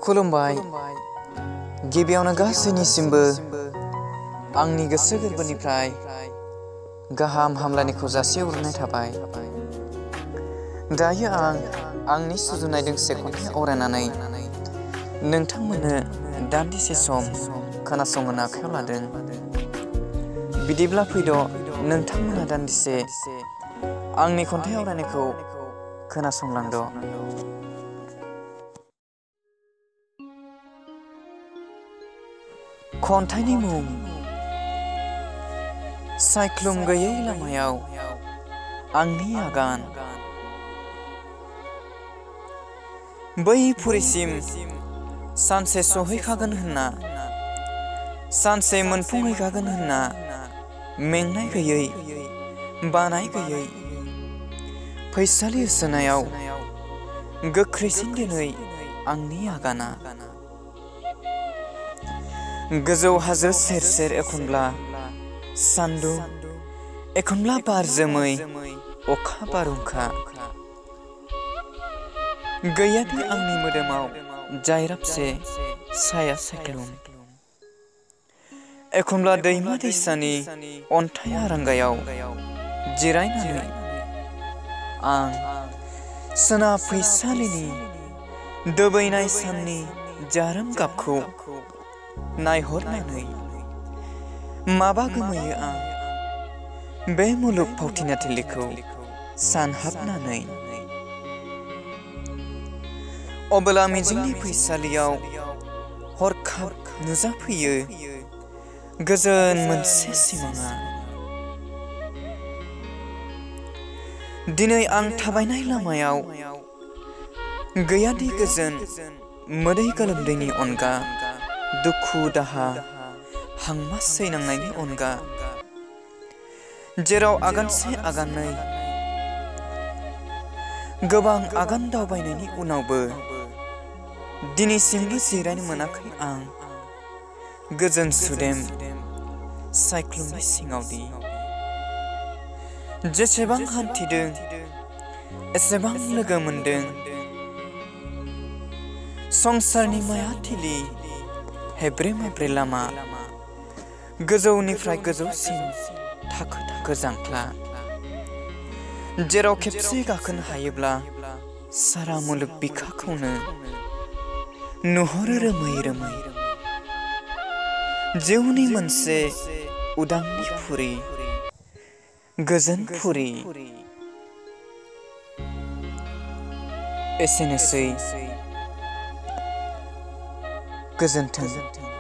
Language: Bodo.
खुलुमबाय गिबियावनो गासैनिसिमबो आंनि गोसो गोरबोनिफ्राय गाहाम हामलायनायखौ जासिहरनाय थाबाय। दायो आंनि सुजुनाय दोंसे खन्थाइ आवरायनानै नोंथांमोननो दान्दिसे सम खोनासंहोनो आखायाव लादों। बिदिब्ला फैद' नोंथांमोना दान्दिसे आंनि खन्थाइ आवरायनायखौ खोनासंलांद'। खन्थाइनि मुं सायख्लुम गैयै लामायाव आंनि आगान। बै फुरिसिम सानसे सहैखागोन होनना, सानसे मोनफुंहैखागोन होनना, मेंनाय गैयै बानाय गैयै फैसालि होसोनायाव गोख्रैसिन दिनै आंनि आगाना। गोजौ हाजो सेर सेर एखनब्ला सान्दुं, एखनब्ला बार जोमै अखा बारहुंखा, गैयादि आंनि मोदोमाव जायराबसे साया सायख्लुम। एखनब्ला दैमा दैसानि अन्थाइ आरांगायाव जिरायनानै आं सोनाब फैसालिनि दोबैनाय साननि जारोम गाबखौ नायहरनानै माबा गोमोयो आं बे मुलुग फावथिनाथिलिखौ सानहाबनानै। अब्ला मिजिंनि फैसालियाव हरखाब नुजाफैयो गोजोन मोनसे सिमाङा। दिनै आं थाबायनाय लामायाव गैयादि गोजोन मोदै गोलोमदैनि अनगा, दुखु दाहा हांमा सैनांनायनि अनगा। जेराव आगानसे आगाननै गोबां आगान दावबायनायनि उनावबो दिनैसिमबो जिरायनो मोनाखै आं गोजोन सुदेम सायख्लुमनि सिङावदि। जेसेबां हान्थिदों एसेबां लोगो मोनदों संसारनि मायाथिलि हेब्रे माब्रे लामा, गोजौनिफ्राय गोजौसिन थाखो थाखो जांख्ला। जेराव खेबसे गाखोनो हायोब्ला सारा मुलुग बिखाखौनो नुहुरो रोमै रोमै। जिउनि मोनसे उदांनि फुरि, गोजोन फुरि। एसेनोसै, गोजोन्थों।